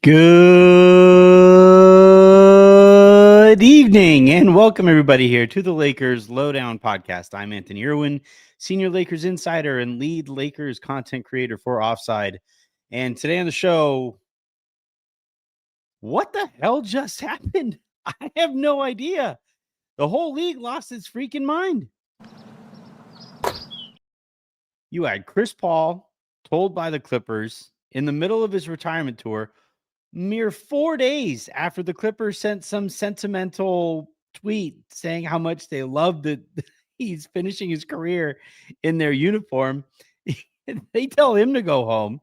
Good evening and welcome everybody here to the Lakers Lowdown Podcast. I'm Anthony Irwin, Senior Lakers Insider and lead Lakers content creator for Offside. And today on the show, what the hell just happened? I have no idea. The whole league lost its freaking mind. You had Chris Paul told by the Clippers in the middle of his retirement tour, mere 4 days after the Clippers sent some sentimental tweet saying how much they loved that he's finishing his career in their uniform. They tell him to go home.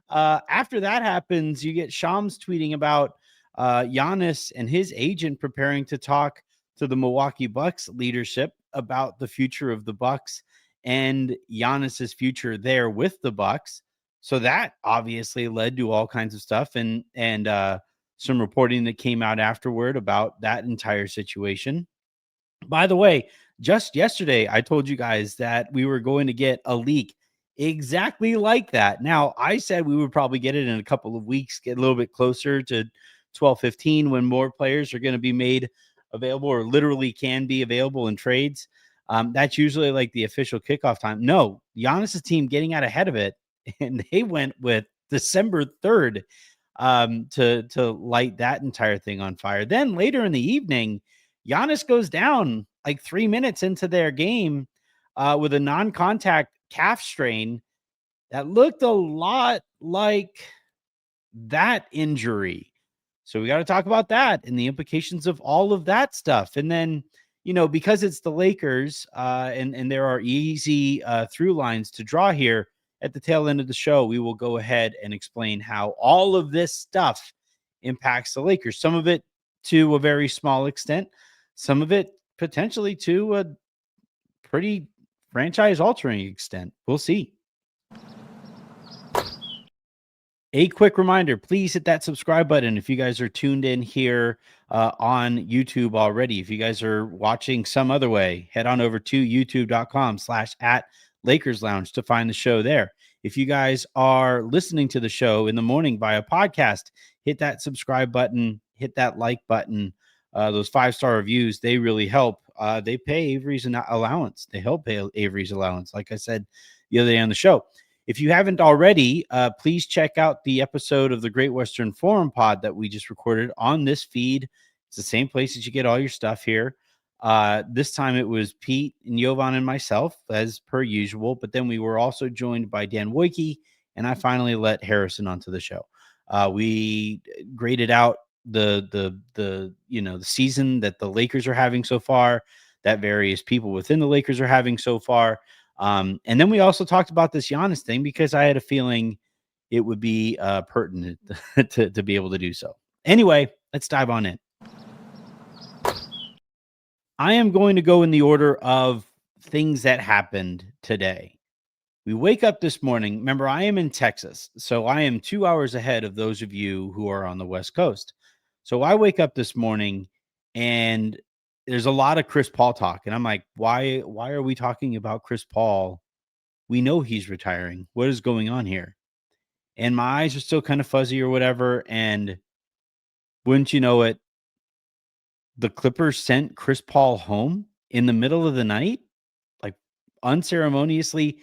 After that happens, you get Shams tweeting about Giannis and his agent preparing to talk to the Milwaukee Bucks leadership about the future of the Bucks and Giannis's future there with the Bucks. So that obviously led to all kinds of stuff and some reporting that came out afterward about that entire situation. By the way, just yesterday, I told you guys that we were going to get a leak exactly like that. Now, I said we would probably get it in a couple of weeks, get a little bit closer to 12/15 when more players are going to be made available or literally can be available in trades. That's usually like the official kickoff time. No, Giannis's team getting out ahead of it, and they went with December 3rd to light that entire thing on fire. Then later in the evening, Giannis goes down like 3 minutes into their game with a non-contact calf strain that looked a lot like that injury. So we got to talk about that and the implications of all of that stuff. And then, because it's the Lakers and there are easy through lines to draw here at the tail end of the show, we will go ahead and explain how all of this stuff impacts the Lakers. Some of it to a very small extent, some of it potentially to a pretty franchise altering extent. We'll see. A quick reminder, please hit that subscribe button if you guys are tuned in here on YouTube already. If you guys are watching some other way, head on over to youtube.com/@LakersLounge to find the show there. If you guys are listening to the show in the morning via podcast, hit that subscribe button, hit that like button. Those 5-star reviews, they really help. They pay Avery's allowance. They help pay Avery's allowance, like I said the other day on the show. If you haven't already, please check out the episode of the Great Western Forum pod that we just recorded on this feed. It's the same place that you get all your stuff here. This time it was Pete and Jovan and myself, as per usual. But then we were also joined by Dan Woike, and I finally let Harrison onto the show. We graded out the season that the Lakers are having so far, that various people within the Lakers are having so far. And then we also talked about this Giannis thing because I had a feeling it would be pertinent to be able to do so. Anyway, let's dive on in. I am going to go in the order of things that happened today. We wake up this morning. Remember, I am in Texas, so I am 2 hours ahead of those of you who are on the West Coast. So I wake up this morning and there's a lot of Chris Paul talk. And I'm like, why are we talking about Chris Paul? We know he's retiring. What is going on here? And my eyes are still kind of fuzzy or whatever. And wouldn't you know it, the Clippers sent Chris Paul home in the middle of the night, like unceremoniously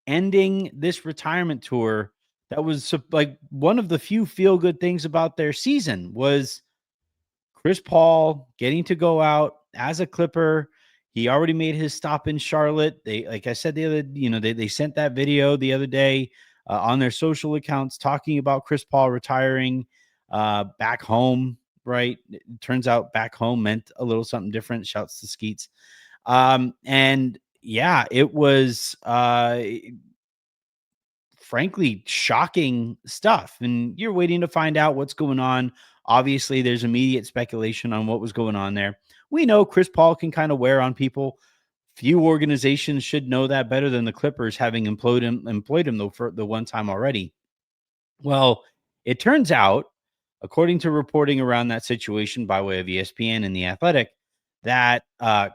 ending this retirement tour. That was like one of the few feel good things about their season was Chris Paul getting to go out as a Clipper. He already made his stop in Charlotte. They, like I said, the other, they sent that video the other day on their social accounts talking about Chris Paul retiring back home. Right. It turns out back home meant a little something different. Shouts to Skeets. And yeah, it was frankly shocking stuff. And you're waiting to find out what's going on. Obviously, there's immediate speculation on what was going on there. We know Chris Paul can kind of wear on people. Few organizations should know that better than the Clippers, having employed him though for the one time already. Well, it turns out, according to reporting around that situation by way of ESPN and The Athletic, that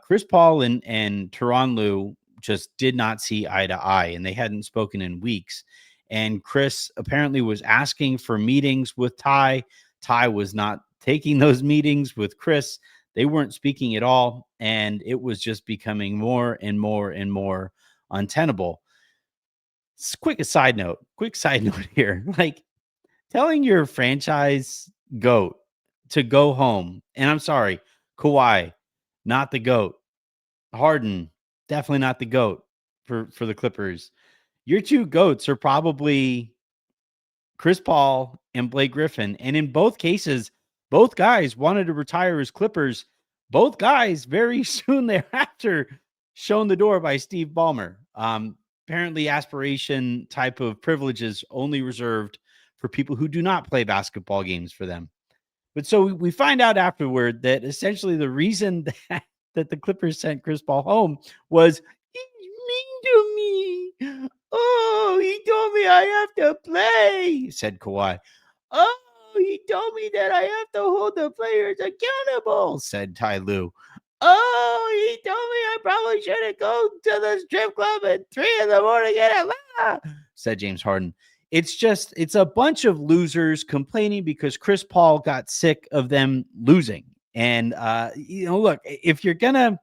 Chris Paul and Tyronn Lue just did not see eye to eye, and they hadn't spoken in weeks. And Chris apparently was asking for meetings with Ty. Ty was not taking those meetings with Chris. They weren't speaking at all. And it was just becoming more and more and more untenable. Quick side note here. Like, telling your franchise GOAT to go home, and I'm sorry, Kawhi, not the GOAT. Harden, definitely not the GOAT for the Clippers. Your two GOATs are probably Chris Paul and Blake Griffin. And in both cases, both guys wanted to retire as Clippers. Both guys very soon thereafter shown the door by Steve Ballmer. Apparently, aspiration type of privileges only reserved for people who do not play basketball games for them. But so we find out afterward that essentially the reason that the Clippers sent Chris Paul home was he's mean to me. Oh, he told me I have to play, said Kawhi. Oh, he told me that I have to hold the players accountable, said Ty Lue. Oh, he told me I probably shouldn't go to the strip club at 3 in the morning in Atlanta, said James Harden. It's a bunch of losers complaining because Chris Paul got sick of them losing. And look, if you're gonna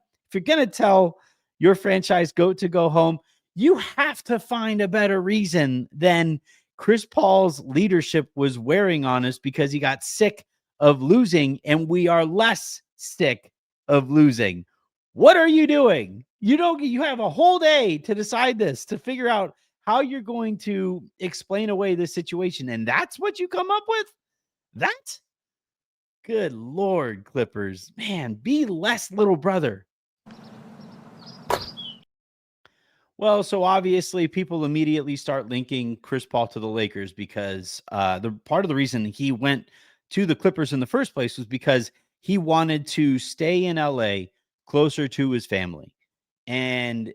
tell your franchise GOAT to go home, you have to find a better reason than Chris Paul's leadership was wearing on us because he got sick of losing, and we are less sick of losing. What are you doing? You have a whole day to decide this, to figure out how you're going to explain away this situation. And that's what you come up with? That? Good Lord, Clippers. Man, be less little brother. Well, so obviously people immediately start linking Chris Paul to the Lakers because the part of the reason he went to the Clippers in the first place was because he wanted to stay in LA closer to his family. And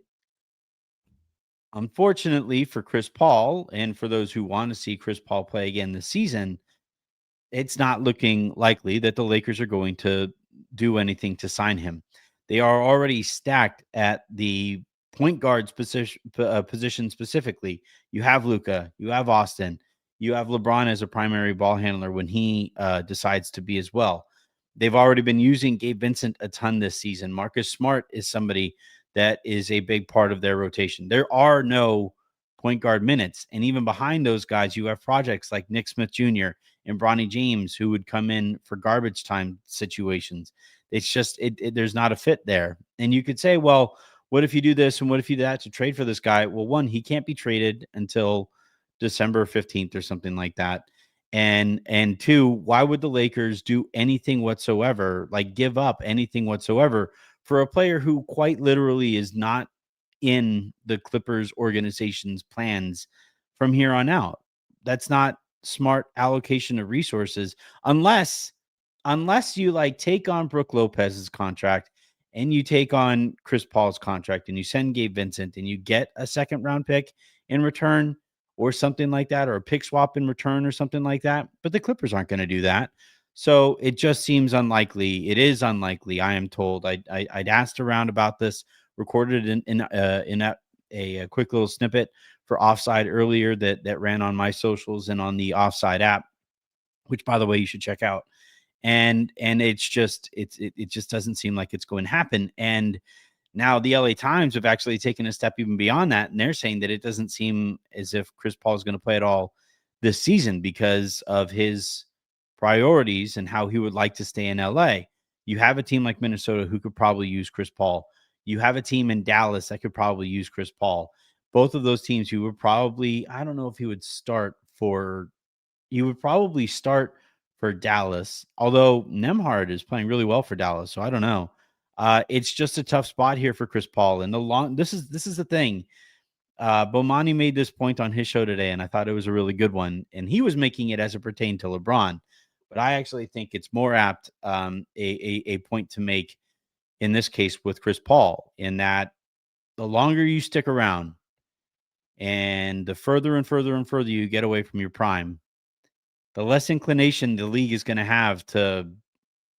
unfortunately for Chris Paul and for those who want to see Chris Paul play again this season, it's not looking likely that the Lakers are going to do anything to sign him. They are already stacked at the point guard position specifically. You have Luka, you have Austin, you have LeBron as a primary ball handler when he decides to be as well. They've already been using Gabe Vincent a ton this season. Marcus Smart is somebody that is a big part of their rotation. There are no point guard minutes. And even behind those guys, you have projects like Nick Smith Jr. and Bronny James who would come in for garbage time situations. It's just there's not a fit there. And you could say, well, what if you do this and what if you do that to trade for this guy? Well, one, he can't be traded until December 15th or something like that. And two, why would the Lakers do anything whatsoever, like give up anything whatsoever for a player who quite literally is not in the Clippers organization's plans from here on out? That's not smart allocation of resources unless you like take on Brooke Lopez's contract and you take on Chris Paul's contract and you send Gabe Vincent and you get a second round pick in return or something like that, or a pick swap in return or something like that. But the Clippers aren't going to do that. So it just seems unlikely. It is unlikely. I am told. I'd asked around about this, recorded in a quick little snippet for Offside earlier that ran on my socials and on the Offside app, which by the way you should check out. And it just doesn't seem like it's going to happen. And now the LA Times have actually taken a step even beyond that, and they're saying that it doesn't seem as if Chris Paul is going to play at all this season because of his priorities and how he would like to stay in LA. You have a team like Minnesota who could probably use Chris Paul. You have a team in Dallas that could probably use Chris Paul. Both of those teams, you would probably, I don't know if he would start for, you would probably start for Dallas, although Nemhard is playing really well for Dallas. So I don't know. It's just a tough spot here for Chris Paul. And this is the thing. Bomani made this point on his show today, and I thought it was a really good one. And he was making it as it pertained to LeBron, but I actually think it's more apt a point to make in this case with Chris Paul, in that the longer you stick around and the further and further and further you get away from your prime, the less inclination the league is going to have to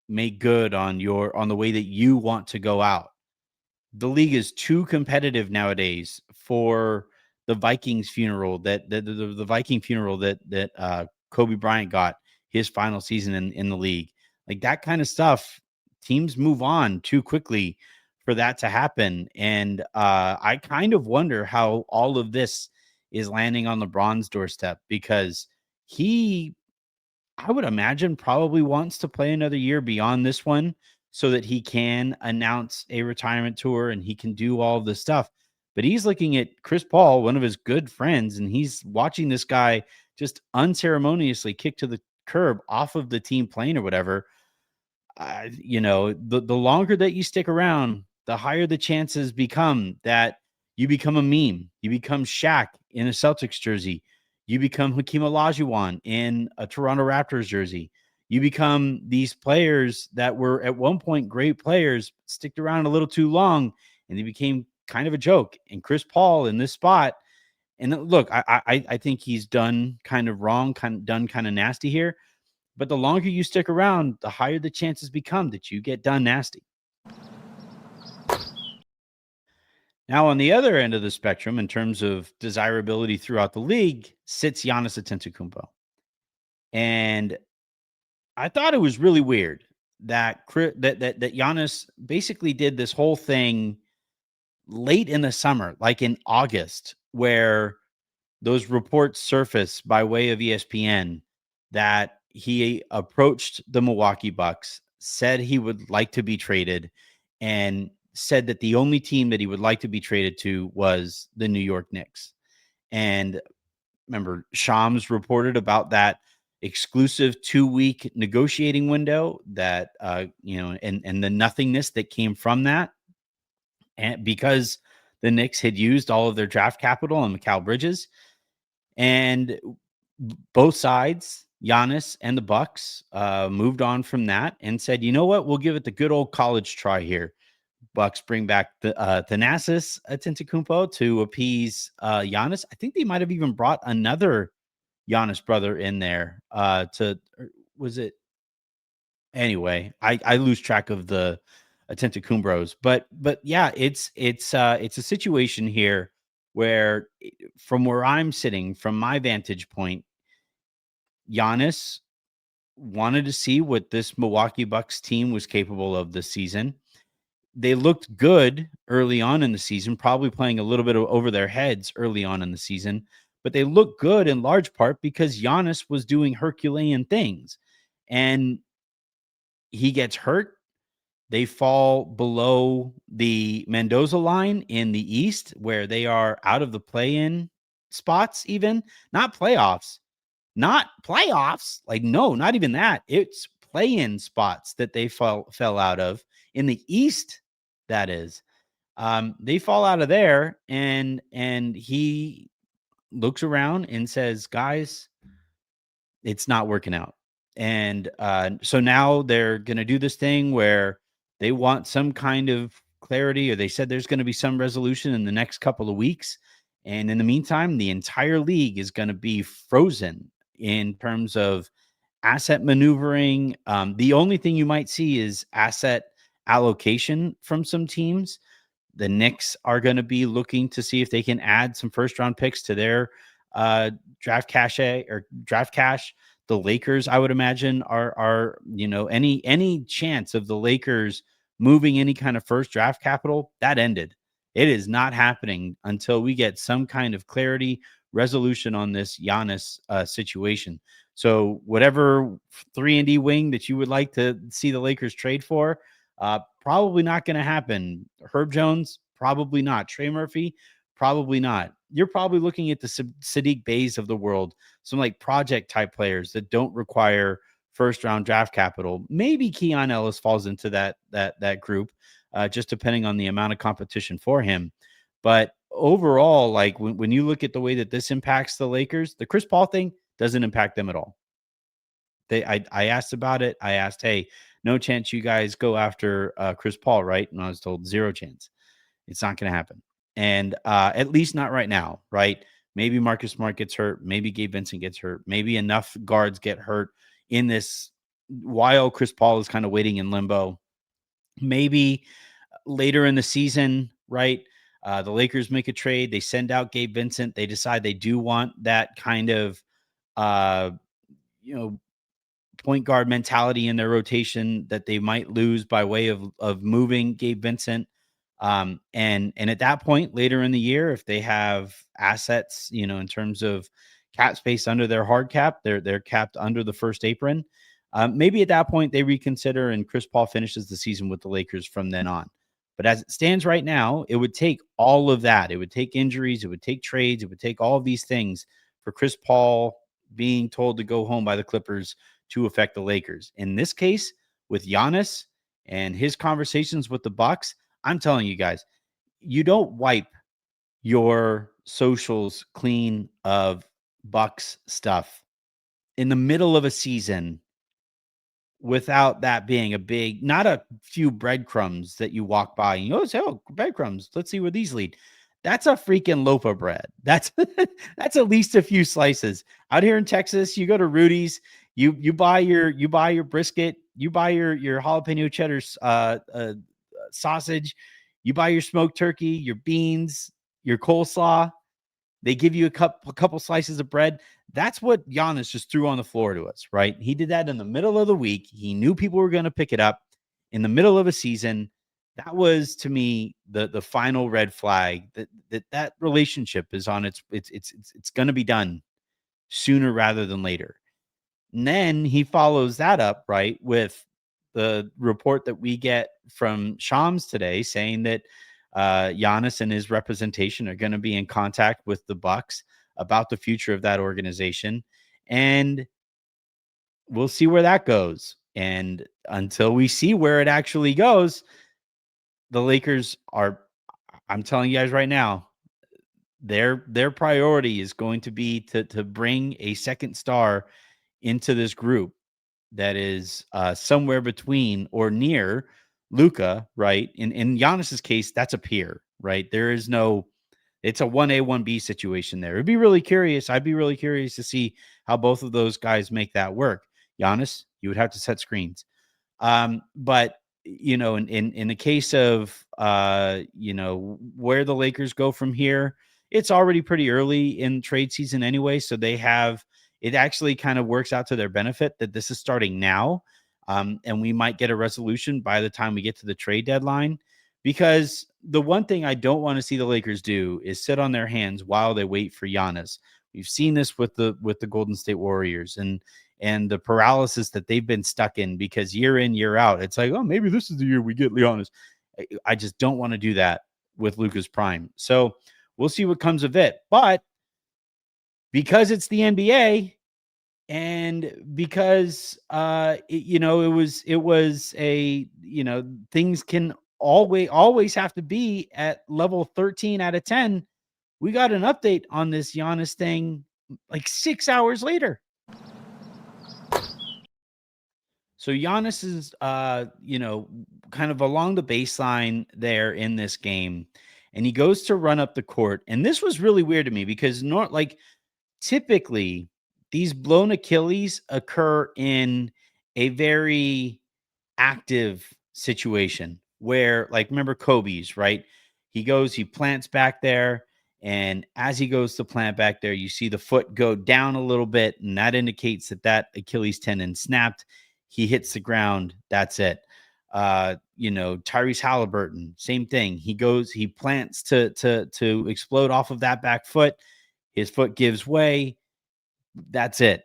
make good on the way that you want to go out. The league is too competitive nowadays for the Vikings funeral the Viking funeral that Kobe Bryant got his final season in the league. Like that kind of stuff, teams move on too quickly for that to happen. And I kind of wonder how all of this is landing on LeBron's doorstep, because he, I would imagine, probably wants to play another year beyond this one so that he can announce a retirement tour and he can do all of this stuff. But he's looking at Chris Paul, one of his good friends, and he's watching this guy just unceremoniously kick to the curb off of the team plane or whatever. The longer that you stick around, the higher the chances become that you become a meme. You become Shaq in a Celtics jersey. You become Hakeem Olajuwon in a Toronto Raptors jersey. You become these players that were at one point great players, sticked around a little too long, and they became kind of a joke. And Chris Paul in this spot, and look, I think he's done kind of wrong, done kind of nasty here. But the longer you stick around, the higher the chances become that you get done nasty. Now, on the other end of the spectrum, in terms of desirability throughout the league, sits Giannis Antetokounmpo. And I thought it was really weird that Giannis basically did this whole thing late in the summer, like in August, where those reports surface by way of ESPN that he approached the Milwaukee Bucks, said he would like to be traded, and said that the only team that he would like to be traded to was the New York Knicks. And remember, Shams reported about that exclusive 2-week negotiating window that and the nothingness that came from that, and because the Knicks had used all of their draft capital on Mikal Bridges. And both sides, Giannis and the Bucks, moved on from that and said, you know what, we'll give it the good old college try here. Bucks bring back the Thanasis Antetokounmpo to appease Giannis. I think they might have even brought another Giannis brother in there was it? Anyway, I lose track of the Antetokounmpos, but yeah, it's a situation here where, from where I'm sitting, from my vantage point, Giannis wanted to see what this Milwaukee Bucks team was capable of this season. They looked good early on in the season, probably playing a little bit over their heads early on in the season, but they looked good in large part because Giannis was doing Herculean things. And he gets hurt. They fall below the Mendoza line in the East, where they are out of the play-in spots, even not playoffs. Not playoffs. Like, no, not even that. It's play-in spots that they fell out of in the East. That is, they fall out of there, and he looks around and says, "Guys, it's not working out." And so now they're going to do this thing where they want some kind of clarity, or they said there's going to be some resolution in the next couple of weeks. And in the meantime, the entire league is going to be frozen in terms of asset maneuvering. The only thing you might see is asset allocation from some teams. The Knicks are going to be looking to see if they can add some first round picks to their draft cash. The Lakers, I would imagine, are any chance of the Lakers moving any kind of first draft capital, that ended. It is not happening until we get some kind of clarity, resolution on this Giannis situation. So whatever 3-and-D wing that you would like to see the Lakers trade for, probably not going to happen. Herb Jones, probably not. Trey Murphy, probably not. You're probably looking at the Sadiq Beys of the world, some like project type players that don't require first round draft capital. Maybe Keon Ellis falls into that group, just depending on the amount of competition for him. But overall, like when you look at the way that this impacts the Lakers, the Chris Paul thing doesn't impact them at all. I asked about it. I asked, hey, no chance you guys go after Chris Paul, right? And I was told 0 chance. It's not going to happen. And at least not right now, right? Maybe Marcus Smart gets hurt. Maybe Gabe Vincent gets hurt. Maybe enough guards get hurt in this while Chris Paul is kind of waiting in limbo. Maybe later in the season, right? The Lakers make a trade. They send out Gabe Vincent. They decide they do want that kind of, uh, you know, point guard mentality in their rotation that they might lose by way of moving Gabe Vincent. And at that point later in the year, if they have assets, in terms of cap space under their hard cap, they're capped under the first apron. Maybe at that point they reconsider and Chris Paul finishes the season with the Lakers from then on. But as it stands right now, it would take all of that. It would take injuries, it would take trades, it would take all of these things for Chris Paul being told to go home by the Clippers to affect the Lakers. In this case, with Giannis and his conversations with the Bucks, I'm telling you guys, you don't wipe your socials clean of Bucks stuff in the middle of a season without that being a big, not a few breadcrumbs that you walk by and you say, oh, breadcrumbs, let's see where these lead. That's a freaking loaf of bread. That's that's at least a few slices. Out here in Texas, you go to Rudy's, you buy your brisket, you buy your jalapeno cheddar sausage, you buy your smoked turkey, your beans, your coleslaw. They give you a couple slices of bread. That's what Giannis just threw on the floor to us, right? He did that in the middle of the week. He knew people were going to pick it up in the middle of a season. That was, to me, the final red flag that relationship is on it's going to be done sooner rather than later. And then he follows that up, right, with the report that we get from Shams today saying that Giannis and his representation are going to be in contact with the Bucks about the future of that organization. And we'll see where that goes. And until we see where it actually goes, the Lakers are, I'm telling you guys right now, their priority is going to be to bring a second star into this group that is somewhere between or near Luka, right? In Giannis's case, that's a peer, right? There is no, it's a 1A, 1B situation there. It'd be really curious. I'd be really curious to see how both of those guys make that work. Giannis, you would have to set screens. But in the case of where the Lakers go from here, it's already pretty early in trade season anyway. So they have, it actually kind of works out to their benefit that this is starting now. And we might get a resolution by the time we get to the trade deadline, because the one thing I don't want to see the Lakers do is sit on their hands while they wait for Giannis. We've seen this with the Golden State Warriors and the paralysis that they've been stuck in, because year in, year out, it's like, oh, maybe this is the year we get Giannis. I just don't want to do that with Luka's prime. So we'll see what comes of it. But because it's the NBA, and because it was a, things can always have to be at level 13 out of 10. We got an update on this Giannis thing like 6 hours later. So Giannis is kind of along the baseline there in this game, and he goes to run up the court. And this was really weird to me because typically these blown Achilles occur in a very active situation where, like, remember Kobe's, right? He plants back there. And as he goes to plant back there, you see the foot go down a little bit. And that indicates that Achilles tendon snapped. He hits the ground. That's it. Tyrese Halliburton, same thing. He plants to explode off of that back foot. His foot gives way. That's it.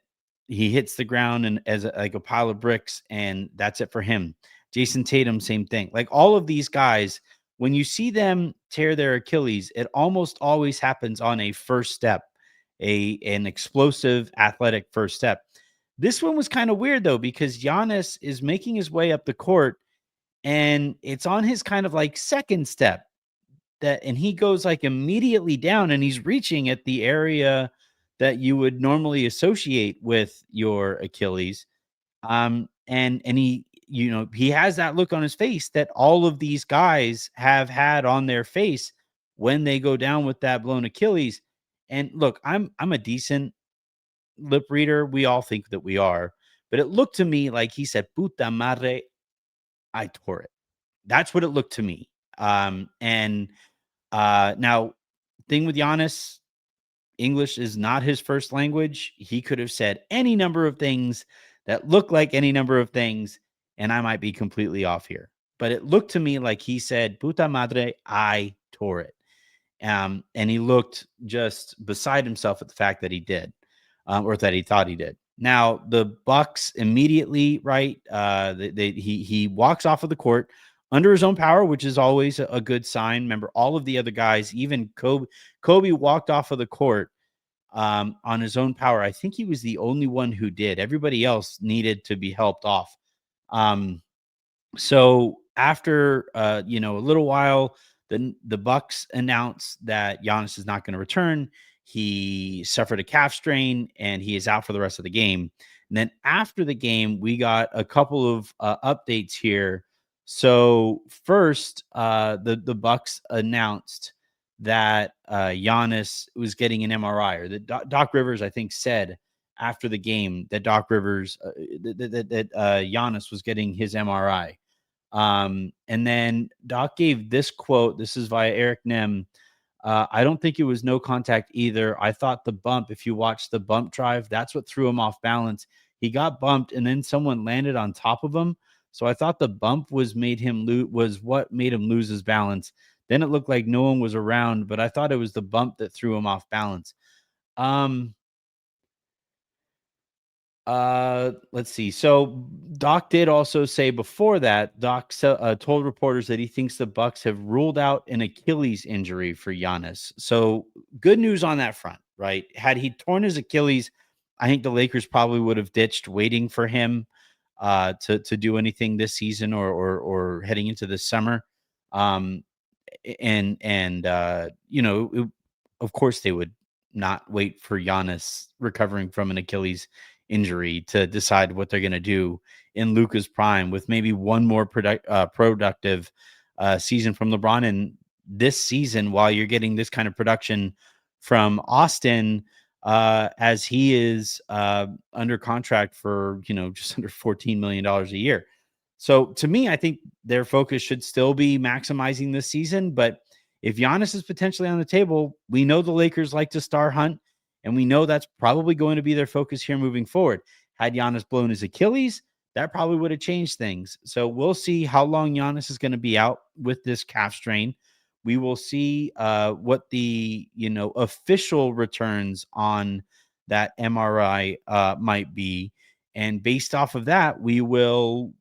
He hits the ground and like a pile of bricks, and that's it for him. Jason Tatum, same thing. Like, all of these guys, when you see them tear their Achilles, it almost always happens on a first step, an explosive athletic first step. This one was kind of weird though, because Giannis is making his way up the court and it's on his kind of like second step, and he goes like immediately down, and he's reaching at the area that you would normally associate with your Achilles. And he has that look on his face that all of these guys have had on their face when they go down with that blown Achilles. And look, I'm a decent lip reader. We all think that we are, but it looked to me like he said, "Puta madre, I tore it." That's what it looked to me. And Now, thing with Giannis, English is not his first language. He could have said any number of things that look like any number of things, and I might be completely off here. But it looked to me like he said, "Puta madre, I tore it." And he looked just beside himself at the fact that he did, or that he thought he did. Now the Bucks immediately, right? He walks off of the court under his own power, which is always a good sign. Remember, all of the other guys, even Kobe walked off of the court on his own power. I think he was the only one who did. Everybody else needed to be helped off. Um, so after a little while, the Bucks announced that Giannis is not going to return. He suffered a calf strain and he is out for the rest of the game. And then after the game, we got a couple of updates here. So first, the Bucks announced that Giannis was getting an MRI, or that Doc Rivers, I think, said after the game that Doc Rivers that Giannis was getting his MRI. And then Doc gave this quote. This is via Eric Nem. I don't think it was no contact either. I thought the bump, if you watch the bump drive, that's what threw him off balance. He got bumped and then someone landed on top of him. So I thought the bump was what made him lose his balance. Then it looked like no one was around, but I thought it was the bump that threw him off balance. Let's see. So Doc did also say before that, Doc told reporters that he thinks the Bucks have ruled out an Achilles injury for Giannis. So good news on that front, right? Had he torn his Achilles, I think the Lakers probably would have ditched waiting for him to do anything this season or heading into the summer. Um, of course they would not wait for Giannis recovering from an Achilles injury to decide what they're going to do in Luka's prime, with maybe one more productive season from LeBron. And this season, while you're getting this kind of production from Austin, as he is under contract for just under $14 million a year. So to me, I think their focus should still be maximizing this season. But if Giannis is potentially on the table, we know the Lakers like to star hunt, and we know that's probably going to be their focus here moving forward. Had Giannis blown his Achilles, that probably would have changed things. So we'll see how long Giannis is going to be out with this calf strain. We will see what the official returns on that MRI might be, and based off of that, we will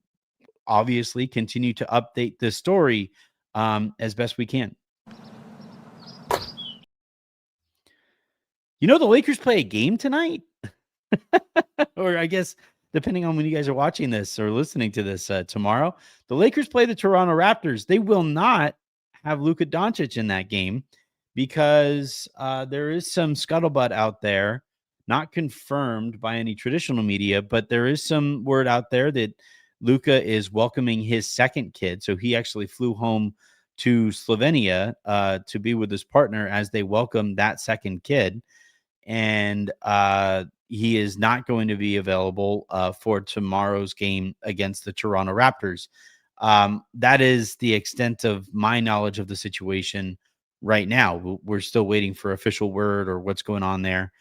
obviously continue to update this story as best we can. The Lakers play a game tonight, or I guess depending on when you guys are watching this or listening to this tomorrow, the Lakers play the Toronto Raptors. They will not have Luka Doncic in that game because there is some scuttlebutt out there, not confirmed by any traditional media, but there is some word out there that Luka is welcoming his second kid. So he actually flew home to Slovenia to be with his partner as they welcome that second kid. And he is not going to be available for tomorrow's game against the Toronto Raptors. That is the extent of my knowledge of the situation right now. We're still waiting for official word or what's going on there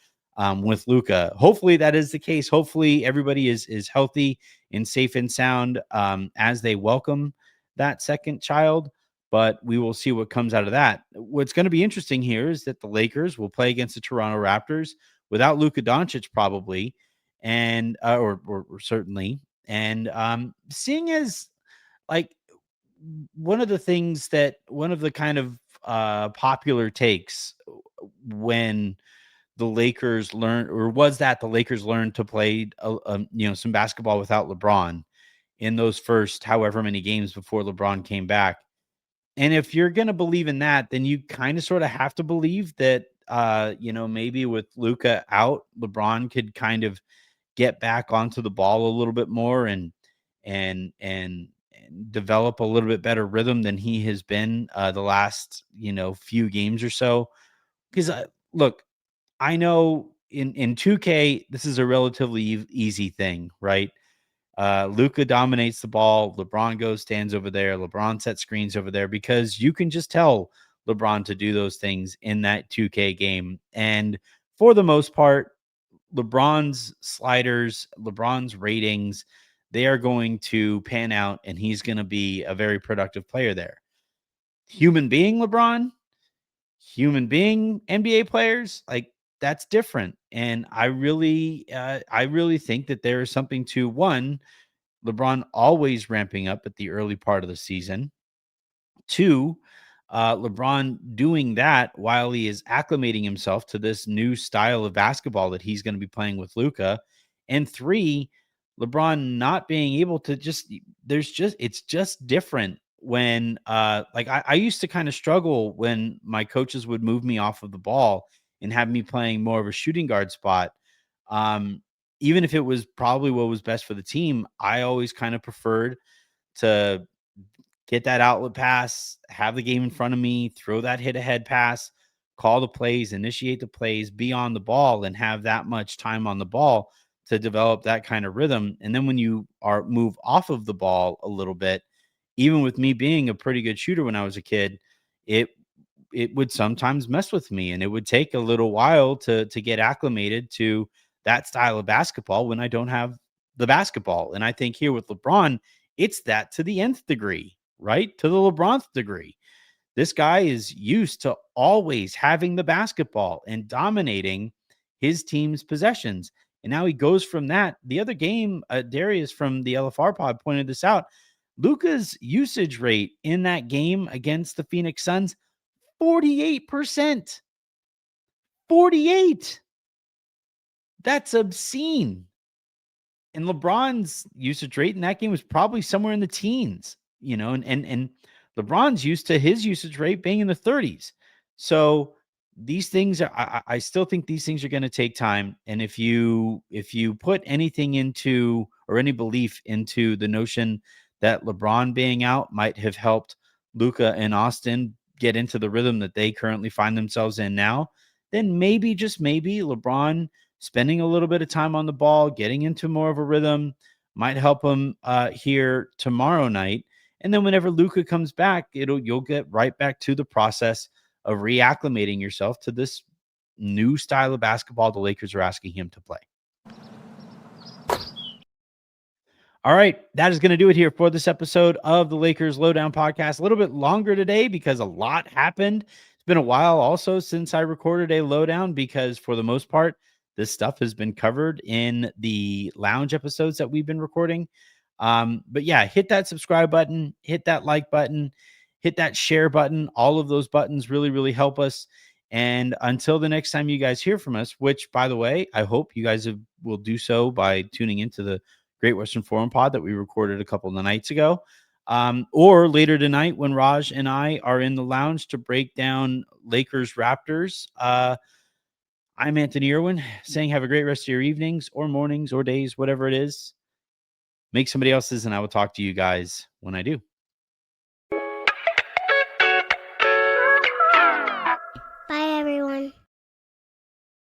with Luka. Hopefully that is the case. Hopefully everybody is healthy and safe and sound as they welcome that second child. But we will see what comes out of that. What's going to be interesting here is that the Lakers will play against the Toronto Raptors without Luka Doncic probably, and or certainly. And seeing as like one of the kind of popular takes when the Lakers learned, or was that the Lakers learned to play some basketball without LeBron in those first however many games before LeBron came back. And if you're going to believe in that, then you kind of sort of have to believe that, maybe with Luka out, LeBron could kind of get back onto the ball a little bit more and develop a little bit better rhythm than he has been the last, few games or so. Because look, I know in 2K, this is a relatively easy thing, right? Luka dominates the ball. LeBron stands over there. LeBron sets screens over there because you can just tell LeBron to do those things in that 2K game. And for the most part, LeBron's sliders, LeBron's ratings, they are going to pan out and he's going to be a very productive player there. Human being LeBron, human being NBA players, like that's different. And I really think that there is something to one, LeBron always ramping up at the early part of the season. Two, LeBron doing that while he is acclimating himself to this new style of basketball that he's going to be playing with Luka. And three, LeBron not being able to it's just different when I used to kind of struggle when my coaches would move me off of the ball and have me playing more of a shooting guard spot. Um, Even if it was probably what was best for the team, I always kind of preferred to get that outlet pass, have the game in front of me, throw that hit ahead pass, call the plays, initiate the plays, be on the ball, and have that much time on the ball to develop that kind of rhythm. And then when you are move off of the ball a little bit, even with me being a pretty good shooter when I was a kid, it it would sometimes mess with me, and it would take a little while to get acclimated to that style of basketball when I don't have the basketball. And I think here with LeBron, it's that to the nth degree, right? To the LeBron's degree. This guy is used to always having the basketball and dominating his team's possessions. And now he goes from that. The other game, Darius from the LFR pod pointed this out. Luka's usage rate in that game against the Phoenix Suns, 48%. 48. That's obscene. And LeBron's usage rate in that game was probably somewhere in the teens, and LeBron's used to his usage rate being in the 30s. So these things are, I still think these things are going to take time. And if you put anything into or any belief into the notion that LeBron being out might have helped Luka and Austin get into the rhythm that they currently find themselves in now, then maybe, just maybe, LeBron spending a little bit of time on the ball, getting into more of a rhythm might help him here tomorrow night. And then whenever Luka comes back, you'll get right back to the process of reacclimating yourself to this new style of basketball the Lakers are asking him to play. All right, that is going to do it here for this episode of the Lakers Lowdown Podcast. A little bit longer today because a lot happened. It's been a while also since I recorded a lowdown because for the most part, this stuff has been covered in the lounge episodes that we've been recording. But yeah, hit that subscribe button, hit that like button, hit that share button. All of those buttons really, really help us. And until the next time you guys hear from us, which, by the way, I hope you guys will do so by tuning into the Great Western Forum pod that we recorded a couple of nights ago, or later tonight when Raj and I are in the lounge to break down Lakers Raptors. I'm Anthony Irwin saying have a great rest of your evenings or mornings or days, whatever it is. Make somebody else's, and I will talk to you guys when I do.